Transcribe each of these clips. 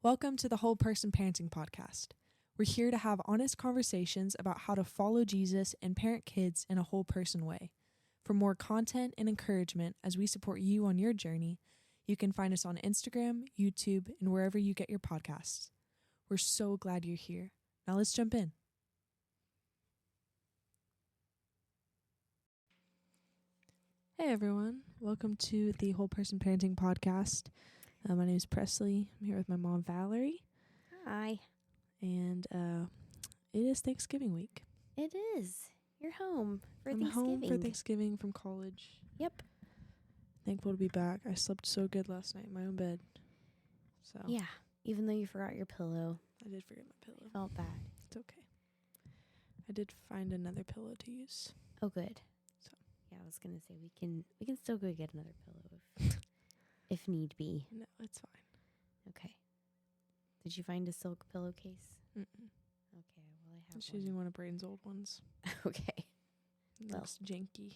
Welcome to the Whole Person Parenting Podcast. We're here to have honest conversations about how to follow Jesus and parent kids in a whole person way. For more content and encouragement as we support you on your journey, you can find us on Instagram, YouTube, and wherever you get your podcasts. We're so glad you're here. Now let's jump in. Hey everyone, welcome to the Whole Person Parenting Podcast. My name is Presley. I'm here with my mom, Valerie. Hi. And it is Thanksgiving week. It is. You're home for I'm Thanksgiving. home for Thanksgiving from college. Yep. Thankful to be back. I slept so good last night in my own bed. So Yeah. Even though you forgot your pillow. I did forget my pillow. Felt bad. It's okay. I did find another pillow to use. Oh, good. So yeah, I was gonna say we can still go get another pillow if need be. no, it's fine. Okay. Did you find a silk pillowcase? Mm-mm. Okay. Well, I I'm have just using one of Brayden's old ones. Okay. It Well. looks janky.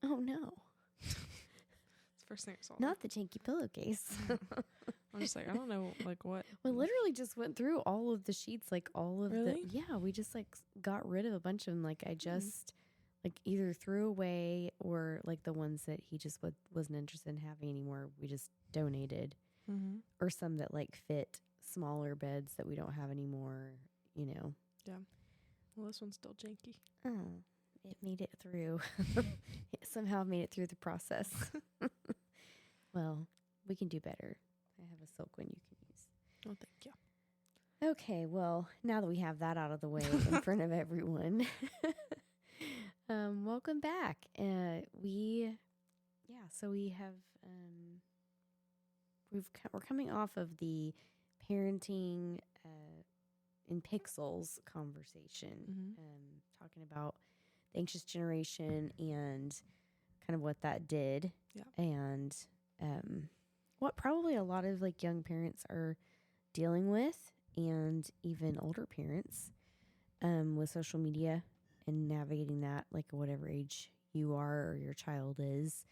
Oh no. It's the first thing I saw. Not the janky pillowcase. I'm just like, I don't know, like what. We literally just went through all of the sheets, like all of Really? yeah, we just like got rid of a bunch of them. Like I just like either threw away or like the ones that he just wasn't interested in having anymore. We just donated Mm-hmm. or some that like fit smaller beds that we don't have anymore, you know. Yeah. Well, this one's still janky. Oh, it made it through. It somehow made it through the process. Well, we can do better. I have a silk one you can use. Oh, thank you. Okay, well, now that we have that out of the way in front of everyone, welcome back. We have, we're coming off of the parenting in pixels conversation, Mm-hmm. talking about the anxious generation and kind of what that did, Yeah. and what probably a lot of like young parents are dealing with, and even older parents with social media and navigating that, like whatever age you are or your child is.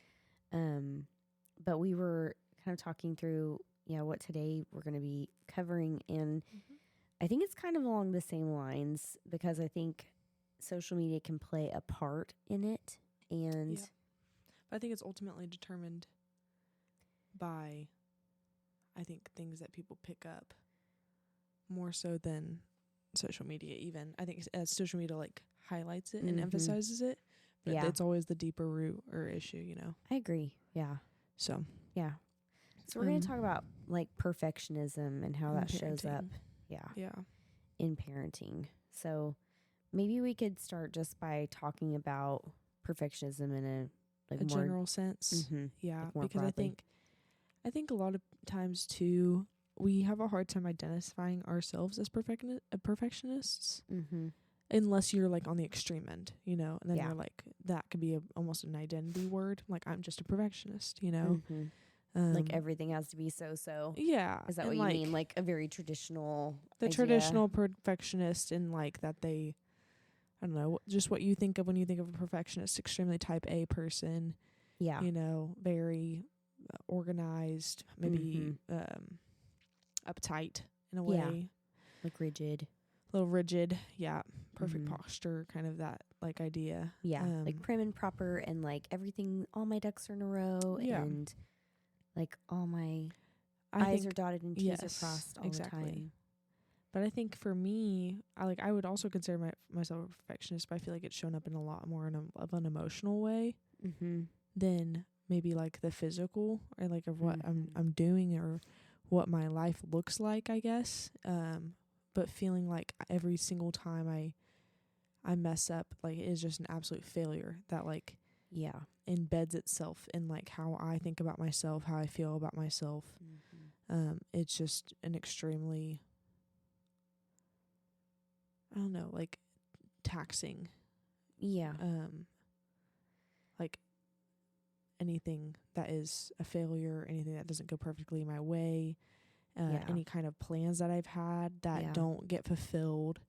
But we were kind of talking through, what today we're going to be covering. And I think it's kind of along the same lines because I think social media can play a part in it. And Yeah. But I think it's ultimately determined by, I think, things that people pick up more so than social media even. I think social media like highlights it and emphasizes it, but it's always the deeper root or issue, you know? I agree. Yeah. So. Yeah. So we're going to talk about like perfectionism and how that shows up. Yeah. In parenting. So maybe we could start just by talking about perfectionism in a more general sense. Yeah. Like more because broadly. I think a lot of times too, we have a hard time identifying ourselves as perfectionists. Unless you're like on the extreme end, you know, and then you're like, that could be almost an identity word. Like, I'm just a perfectionist, you know, like everything has to be so. Yeah. Is that what you mean? Like a very traditional, idea? Traditional perfectionist, in like that I don't know, just what you think of when you think of a perfectionist, extremely type A person. Yeah. You know, very organized, maybe uptight in a way. Yeah. Like rigid. A little rigid. Yeah. Perfect posture, kind of that like idea. Yeah. Like prim and proper and like everything, all my ducks are in a row and like all my I's are dotted and T's are crossed all the time. But I think for me, I would also consider myself a perfectionist, but I feel like it's shown up in a lot more of an emotional way than maybe like the physical or like of what I'm doing or what my life looks like, I guess. But feeling like every single time I mess up, like it is just an absolute failure that like embeds itself in like how I think about myself, how I feel about myself. It's just an extremely, I don't know, like taxing. Yeah. Like anything that is a failure, anything that doesn't go perfectly my way, any kind of plans that I've had that don't get fulfilled.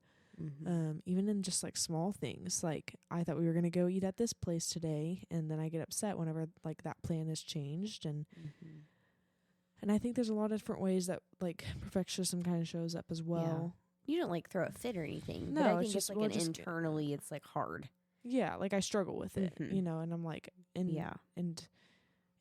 Even in just like small things, like I thought we were going to go eat at this place today, and then I get upset whenever like that plan is changed, and And I think there's a lot of different ways that like perfectionism kind of shows up as well. You don't like throw a fit or anything. No, but I it's think it's just- like well, an just- internally, it's like hard. Yeah, like I struggle with it, Mhm. you know, and I'm like, and Yeah. and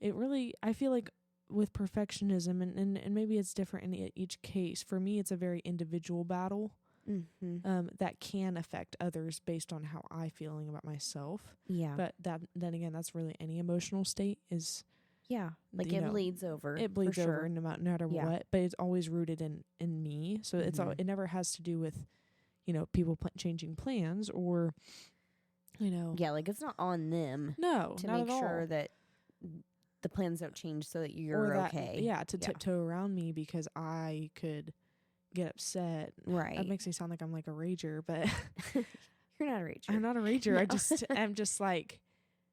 it really, I feel like with perfectionism, and maybe it's different in each case. For me, it's a very individual battle. Mm-hmm. That can affect others based on how I feeling about myself. Yeah. But then again, that's really any emotional state is. Yeah. Like you it know, bleeds over. It bleeds for over sure. no matter Yeah. what, but it's always rooted in me. So it never has to do with, you know, people changing plans or, you know. Yeah, like it's not on them No, to not make at sure all. that the plans don't change so that Or you're that, okay. Yeah, to tiptoe around me because I could get upset. Right. That makes me sound like I'm like a rager, but You're not a rager. I'm not a rager. No. I'm just like,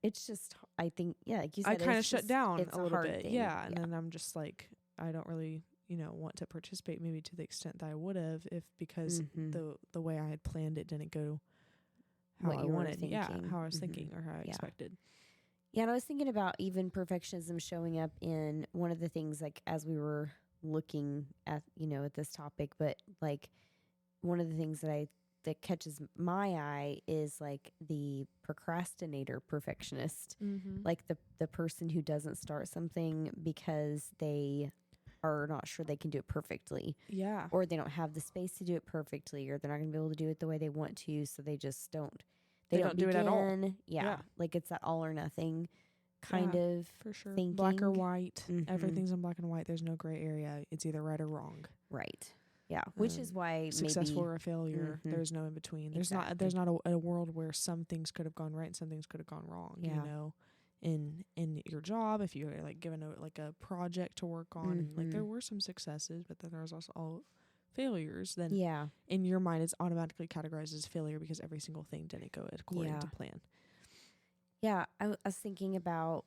It's just, I think, yeah, like you said, I kind of it's shut just- down it's a little hard bit. thing. Yeah. And then I'm just like, I don't really, you know, want to participate maybe to the extent that I would have because Mhm. the way I had planned it didn't go how What I you were wanted. Yeah. thinking. How I was Mhm. thinking or how I Yeah. expected. Yeah, and I was thinking about even perfectionism showing up in one of the things, like as we were looking at, you know, at this topic, but like one of the things that catches my eye is like the procrastinator perfectionist, like the person who doesn't start something because they are not sure they can do it perfectly, Yeah. or they don't have the space to do it perfectly, or they're not going to be able to do it the way they want to, so they just don't. They don't do it at all. begin. Yeah, like it's that all or nothing kind of For sure. thinking. Black or white. Mhm. Everything's in black and white. There's no gray area. It's either right or wrong. Right. Yeah, which is why Successful maybe or a failure. Mhm. There's no in between. There's Exactly. not a world where some things could have gone right and some things could have gone wrong. Yeah. You know, in your job, if you're like given a project to work on, and like there were some successes, but then there was also all failures. Then yeah, in your mind, it's automatically categorized as failure because every single thing didn't go according to plan. yeah. I was thinking about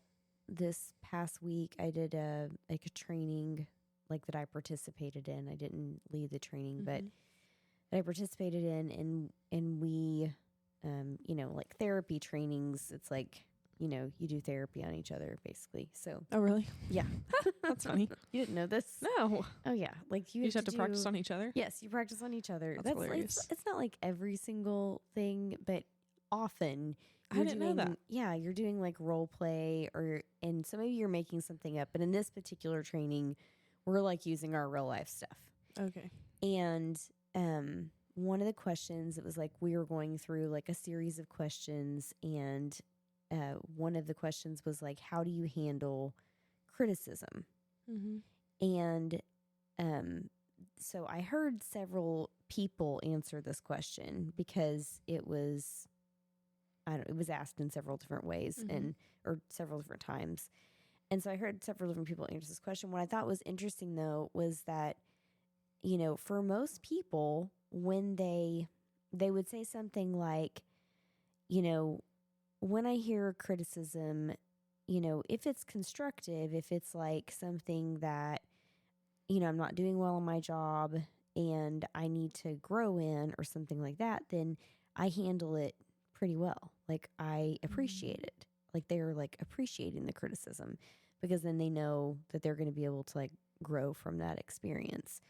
this past week. I did a training like that I participated in. I didn't lead the training, but that I participated in, and we, you know, like therapy trainings. It's like, you know, you do therapy on each other basically. So Oh, really? yeah, That's funny. You didn't know this? No. Oh yeah, like You just have to practice on each other. Yes, you practice on each other. That's hilarious. It's not like every single thing, but often. I didn't know that. Yeah, you're doing like role play, and so maybe you're making something up. But in this particular training, we're like using our real life stuff. Okay. And one of the questions, it was like we were going through like a series of questions, and one of the questions was like, how do you handle criticism? And so I heard several people answer this question because it was asked in several different ways or several different times. And so I heard several different people answer this question. What I thought was interesting though was that, you know, for most people, when they would say something like, you know, when I hear criticism, you know, if it's constructive, if it's like something that, you know, I'm not doing well in my job and I need to grow in or something like that, then I handle it pretty well. Like I appreciate it. Like they're like appreciating the criticism because then they know that they're going to be able to like grow from that experience.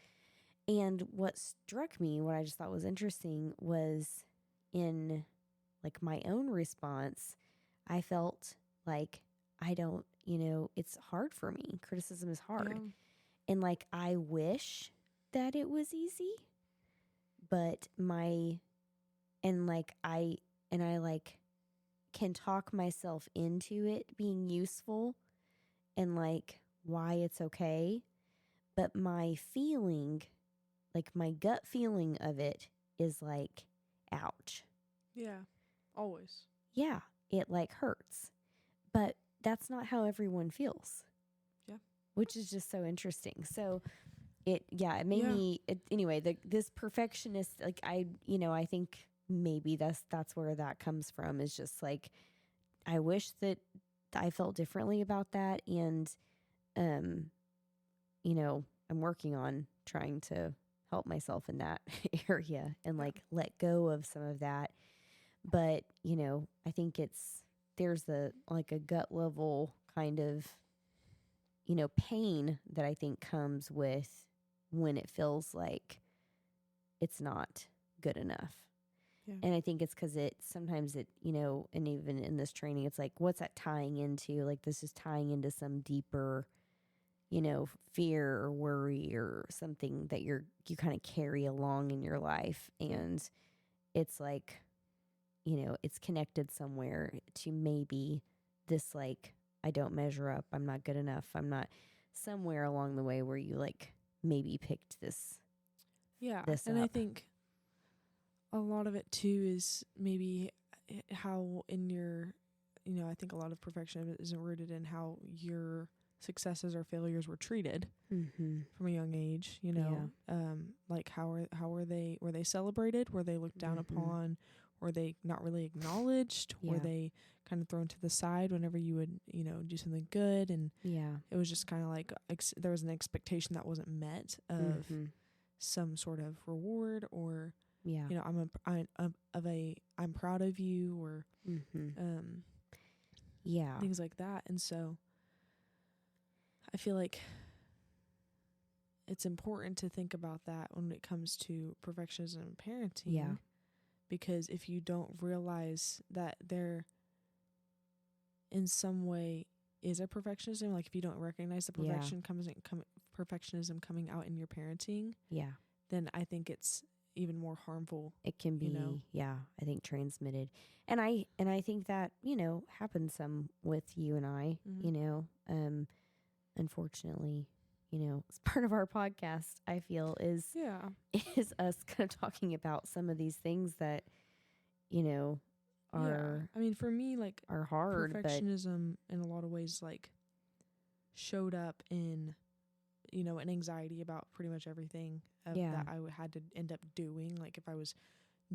And what struck me, what I just thought was interesting was in like my own response, I felt like I don't, you know, it's hard for me. Criticism is hard. Yeah. And like I wish that it was easy, but I like can talk myself into it being useful and like why it's okay. But my feeling, like my gut feeling of it is like, ouch. Yeah. Always. Yeah, it like hurts. But that's not how everyone feels. Yeah. Which is just so interesting. So it made me, this perfectionist, like I think maybe that's where that comes from, is just like, I wish that I felt differently about that. And, you know, I'm working on trying to help myself in that area and like let go of some of that. But, you know, I think there's a gut level kind of, pain that I think comes with when it feels like it's not good enough. Yeah. And I think it's because sometimes and even in this training, it's like, what's that tying into? Like, this is tying into some deeper, fear or worry or something that you kind of carry along in your life. And it's like, it's connected somewhere to maybe this, like, I don't measure up. I'm not good enough. I'm not somewhere along the way where you like maybe picked this. Yeah. This and up. I think a lot of it too is maybe how in your, I think a lot of perfectionism is rooted in how your successes or failures were treated from a young age, like were they celebrated? Were they looked down upon? Were they not really acknowledged? Yeah. Were they kind of thrown to the side whenever you would, do something good? And it was just kind of like there was an expectation that wasn't met of some sort of reward or, I'm proud of you or things like that. And so I feel like it's important to think about that when it comes to perfectionism and parenting. Yeah. Because if you don't realize that there in some way is a perfectionism, like if you don't recognize the perfectionism coming out in your parenting, then I think it's even more harmful. It can be, I think transmitted. And I think that, happens some with you and I, unfortunately, it's part of our podcast, I feel, is us kind of talking about some of these things that, are, I mean, for me, like, are hard. Perfectionism in a lot of ways, like, showed up in, an anxiety about pretty much everything that I had to end up doing. Like, if I was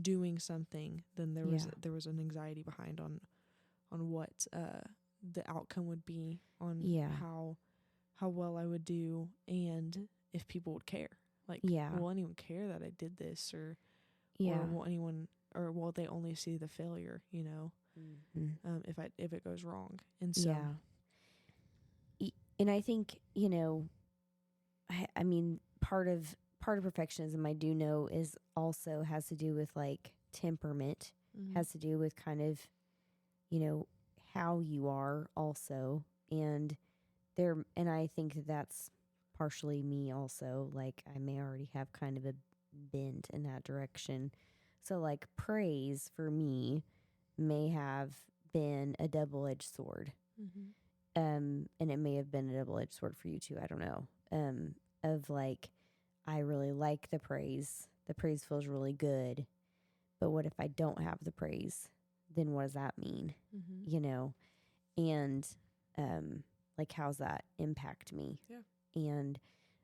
doing something, then there was an anxiety behind on what the outcome would be, on how well I would do, and if people would care. Like, will anyone care that I did this, or will anyone, or will they only see the failure, if it goes wrong? And so, and I think, I mean, part of perfectionism, I do know, is also has to do with like temperament, has to do with kind of, how you are also, and I think that's partially me also. Like, I may already have kind of a bent in that direction. So like praise for me may have been a double-edged sword. And it may have been a double-edged sword for you too. I don't know. Of like, I really like the praise. The praise feels really good. But what if I don't have the praise? Then what does that mean? And like, how's that impact me? And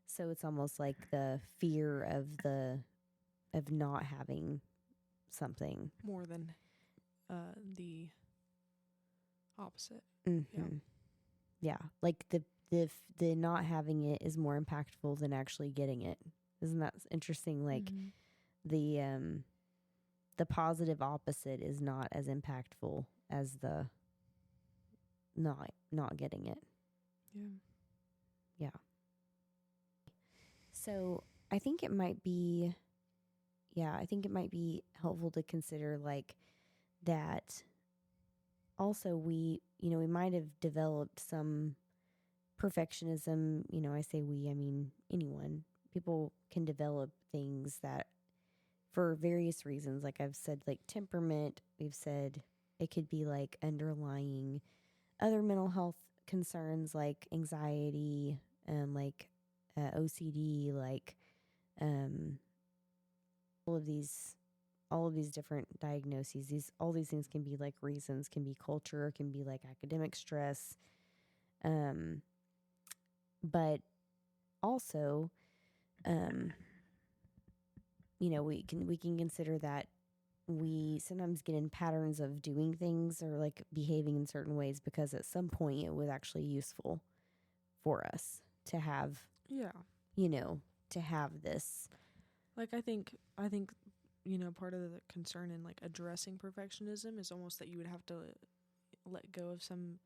so it's almost like the fear of not having something more than the opposite. Yeah, like the not having it is more impactful than actually getting it. Isn't that interesting? Like, the positive opposite is not as impactful as the not getting it. Yeah. So I think it might be helpful to consider like that. Also, we might have developed some perfectionism. I say we, I mean anyone. People can develop things that for various reasons. Like I've said, like temperament, we've said it could be like underlying other mental health concerns like anxiety, like OCD, like all of these different diagnoses. All these things can be like reasons, can be culture, can be like academic stress, but also, we can consider that we sometimes get in patterns of doing things or like behaving in certain ways because at some point it was actually useful for us to have, to have this. Like, I think, part of the concern in like addressing perfectionism is almost that you would have to let go of some,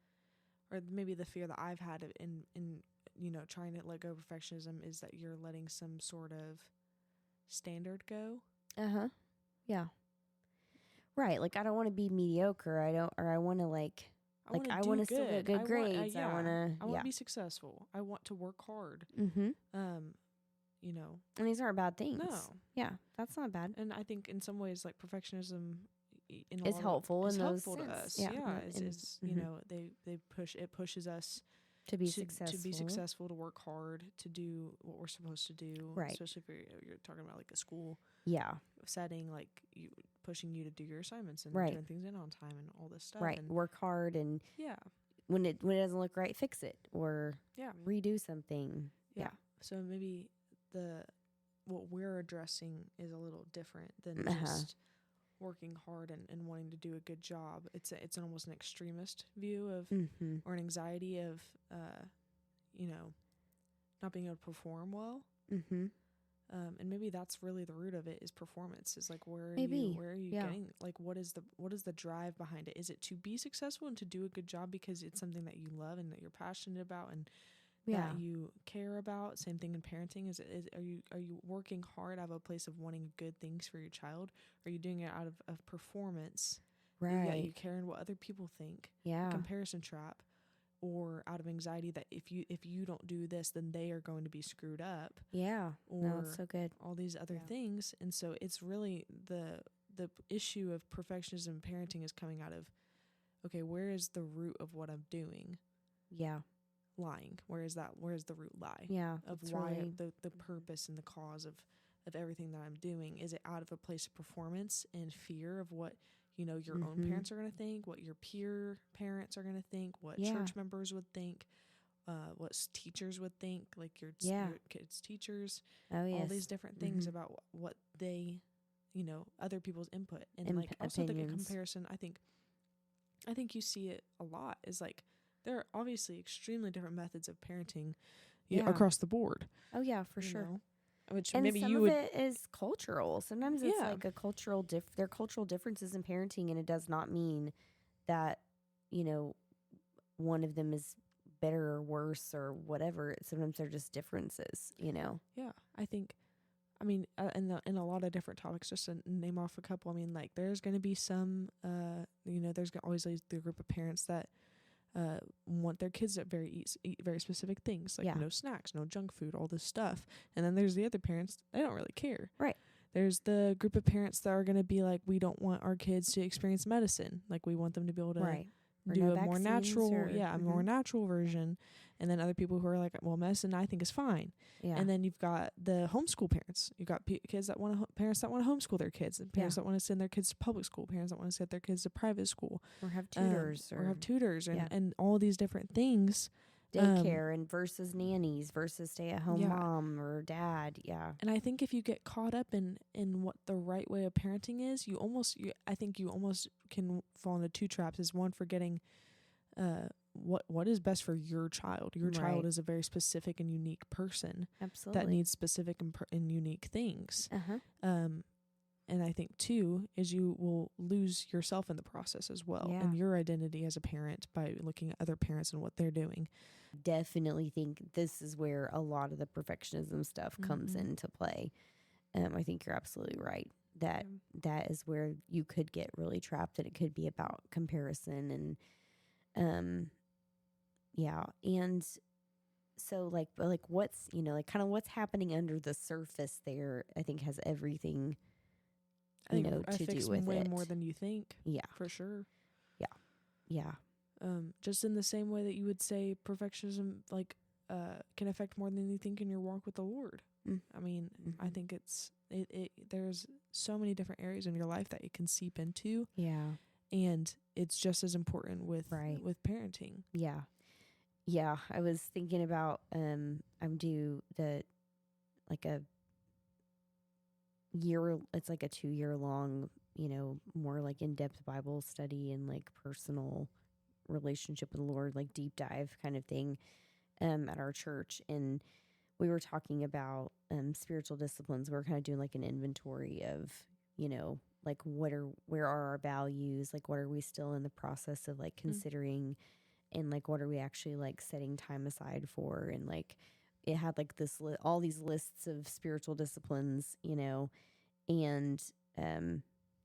or maybe the fear that I've had in trying to let go of perfectionism is that you're letting some sort of standard go. Yeah. Right. Like, I don't want to be mediocre. I want to I want to still get good grades. I want to be successful. I want to work hard. And these aren't bad things. No. Yeah, that's not bad. And I think in some ways, like, perfectionism is helpful in those helpful sense. to us. Yeah. It's they pushes us to be successful, to work hard, to do what we're supposed to do. Right. Especially if you're talking about like a school setting, like pushing you to do your assignments and doing things in on time and all this stuff. Right. And work hard and when it doesn't look right, fix it or redo something. Yeah. So maybe what we're addressing is a little different than just working hard and wanting to do a good job. It's almost an extremist view of or an anxiety of not being able to perform well. And maybe that's really the root of it is performance. Is like where are you getting, like what is the drive behind it? Is it to be successful and to do a good job because it's something that you love and that you're passionate about and that you care about? Same thing in parenting. Are you working hard out of a place of wanting good things for your child? Or are you doing it out of performance? Right. That you care what other people think. Yeah. A comparison trap. Or out of anxiety that if you don't do this, then they are going to be screwed up. Yeah. Or it's so good. All these other things. And so it's really the issue of perfectionism in parenting is coming out of, okay, where is the root of what I'm doing? Yeah. Lying. Where is the root lie? Yeah. Of why the purpose and the cause of everything that I'm doing. Is it out of a place of performance and fear of what your own parents are going to think, what your peer parents are going to think, what church members would think, what teachers would think, like your kids' teachers, all these different things about what they, other people's input and like also the comparison. I think you see it a lot is like there are obviously extremely different methods of parenting across the board. Oh yeah, for sure. Which and maybe some you of would. It is cultural. Sometimes it's like a cultural there are cultural differences in parenting, and it does not mean that one of them is better or worse or whatever. Sometimes they're just differences. Yeah, I think. I mean, in a lot of different topics, just to name off a couple. I mean, like there's going to be some. There's always the group of parents that. Want their kids to eat very specific things like no snacks, no junk food, all this stuff. And then there's the other parents, they don't really care. Right. There's the group of parents that are going to be like, we don't want our kids to experience medicine. Like we want them to be able to do a more natural, a more natural version. And then other people who are like, well, medicine I think is fine. Yeah. And then you've got the homeschool parents. You've got kids that parents that want to homeschool their kids, and parents that want to send their kids to public school, parents that want to send their kids to private school, or have tutors, and all these different things. Daycare and versus nannies versus stay-at-home mom or dad. Yeah. And I think if you get caught up in what the right way of parenting is, I think you almost can fall into two traps. Is one, forgetting what is best for your child. Your child is a very specific and unique person. Absolutely. That needs specific and unique things. And I think two is you will lose yourself in the process as well, and your identity as a parent by looking at other parents and what they're doing. Definitely think this is where a lot of the perfectionism stuff comes into play. I think you're absolutely right. That is where you could get really trapped, and it could be about comparison and so like what's kind of what's happening under the surface there, I think has everything to do with way it. More than you think. Yeah, for sure. Yeah. Just in the same way that you would say perfectionism can affect more than you think in your walk with the Lord. I mean, I think there's so many different areas in your life that it can seep into. Yeah. And it's just as important with parenting. Yeah. Yeah. I was thinking about I'm due a year, it's like a 2-year long, more like in-depth Bible study and like personal relationship with the Lord, like deep dive kind of thing at our church. And we were talking about spiritual disciplines. We were kind of doing like an inventory of, like where are our values? Like what are we still in the process of like considering and like what are we actually like setting time aside for, and like it had like this all these lists of spiritual disciplines, and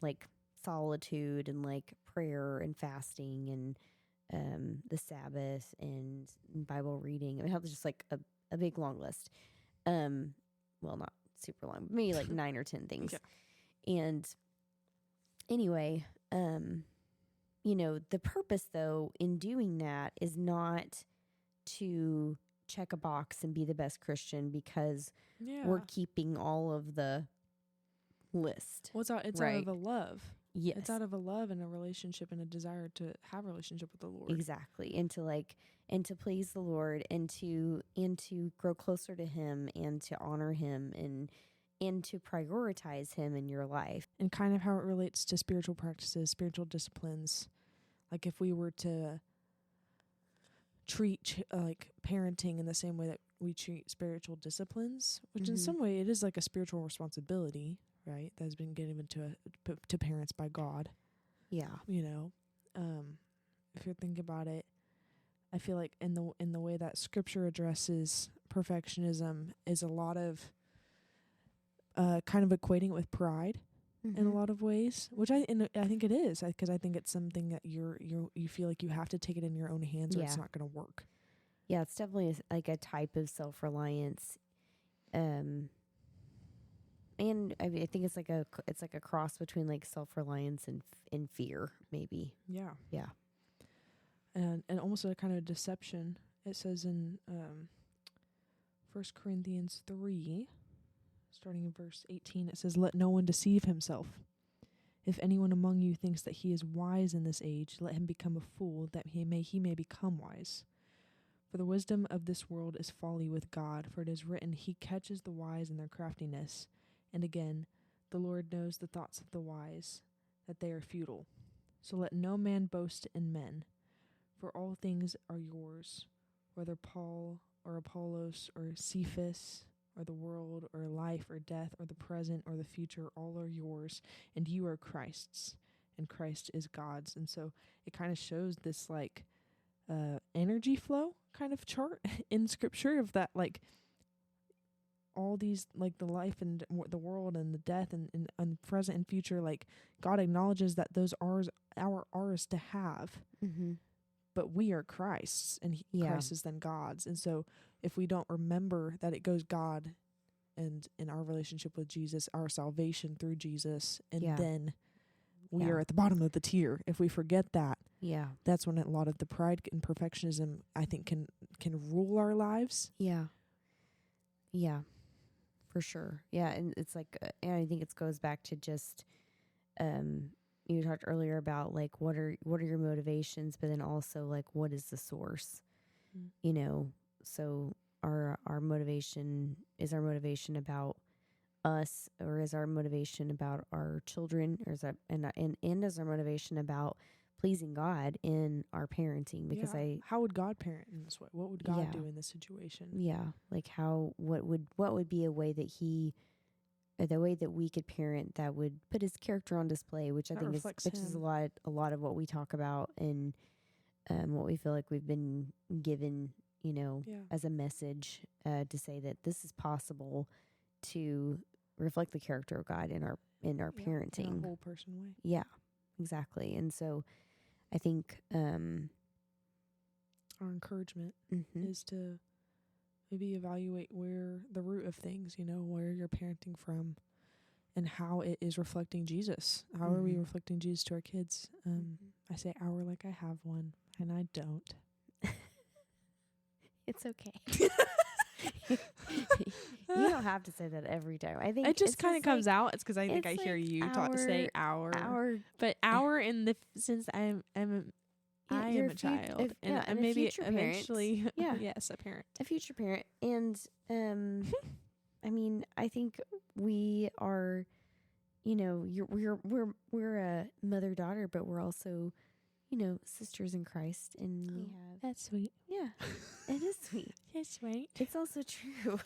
like solitude and like prayer and fasting and the Sabbath and Bible reading. I mean, it was just like a big long list. Well, not super long, but maybe like 9 or 10 things. Yeah. And anyway, the purpose though in doing that is not to check a box and be the best Christian because we're keeping all of the list. Well, it's right? Out of a love. Yes. It's out of a love and a relationship and a desire to have a relationship with the Lord. Exactly. And to please the Lord and to grow closer to him and to honor him and to prioritize him in your life. And kind of how it relates to spiritual practices, spiritual disciplines. Like if we were to treat like parenting in the same way that we treat spiritual disciplines, which in some way it is like a spiritual responsibility, right? That has been given to parents by God. Yeah. If you think about it, I feel like in the way that Scripture addresses perfectionism is a lot of kind of equating it with pride in a lot of ways, which I think it is, because I think it's something that you feel like you have to take it in your own hands or it's not going to work. Yeah, it's definitely like a type of self-reliance. And I think it's like a cross between like self-reliance and fear, maybe. Yeah. Yeah. And almost a kind of deception. It says in 1 Corinthians 3, starting in verse 18, it says, "Let no one deceive himself. If anyone among you thinks that he is wise in this age, let him become a fool, that he may become wise. For the wisdom of this world is folly with God, for it is written, He catches the wise in their craftiness. And again, the Lord knows the thoughts of the wise, that they are futile. So let no man boast in men, for all things are yours, whether Paul or Apollos or Cephas or the world or life or death or the present or the future, all are yours, and you are Christ's, and Christ is God's." And so it kind of shows this like energy flow kind of chart in Scripture of that, like all these, like the life and the world and the death and present and future, like God acknowledges that those are ours to have. But we are Christ's, and Christ is then God's. And so if we don't remember that it goes God and in our relationship with Jesus, our salvation through Jesus, and then we are at the bottom of the tier. If we forget that, that's when a lot of the pride and perfectionism, I think, can rule our lives. Yeah, for sure. Yeah, and it's like, and I think it goes back to just, you talked earlier about like what are your motivations, but then also like what is the source? So our motivation about us, or is our motivation about our children, or is that and is our motivation about pleasing God in our parenting? Because how would God parent in this way? What would God do in this situation? Yeah, like what would be a way that the way that we could parent that would put his character on display, which I think is a lot of what we talk about and what we feel like we've been given, as a message to say that this is possible to reflect the character of God in our parenting, in a whole person way. Yeah, exactly. And so I think our encouragement is to maybe evaluate where the root of things, where you're parenting from and how it is reflecting Jesus. How are we reflecting Jesus to our kids? I say our like I have one, and I don't. It's okay. You don't have to say that every time. I think it just kind of comes out. It's because I think I hear you say our. But our in the since I am a child, and maybe eventually, yes, a parent, a future parent, and I mean, I think we are, we're a mother-daughter, but we're also, sisters in Christ, and we have. That's sweet. Yeah, it is sweet. It's sweet. It's also true.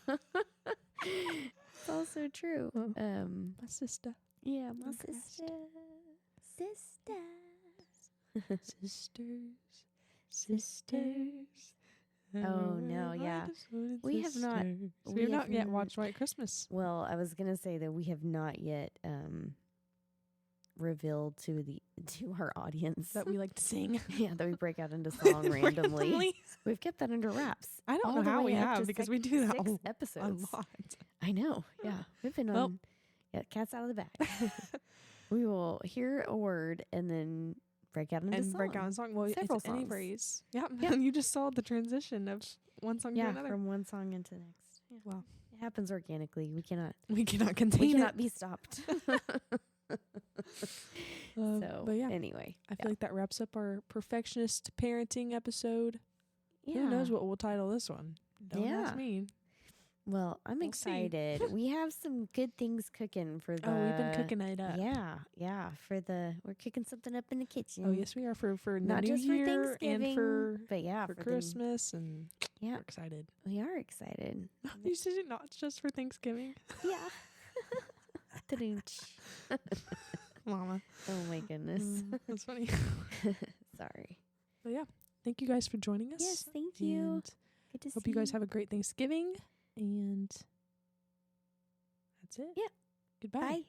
It's also true. My sister. Yeah, my sister. Sisters. sisters. Oh, no, yeah. We have not yet watched White Christmas. Well, I was gonna say that we have not yet revealed to our audience that we like to sing. Yeah, that we break out into song randomly. We've kept that under wraps. I don't know how we have because we do that 6 episodes. a lot. I know. Yeah, we've been on. Yeah, cat's out of the bag. We will hear a word and then break out into song. Break out in song. Well, several it's songs. any phrase. Yep. And you just saw the transition of one song to another. From one song into the next. Yeah. Wow. It happens organically. We cannot contain we cannot be stopped. But yeah, anyway, I feel like that wraps up our perfectionist parenting episode. Yeah. Who knows what we'll title this one? Don't ask me. Well, I'm excited. We have some good things cooking for the. Oh, we've been cooking it up. Yeah. We're cooking something up in the kitchen. Oh, yes, we are for not New just Year for Thanksgiving, and for for Christmas, and we're excited. We are excited. You said it not just for Thanksgiving. Yeah. Mama. Oh my goodness. That's funny. Sorry. But yeah, thank you guys for joining us. Yes, thank you. And good to hope see you guys have a great Thanksgiving. And that's it. Yeah. Goodbye. Bye.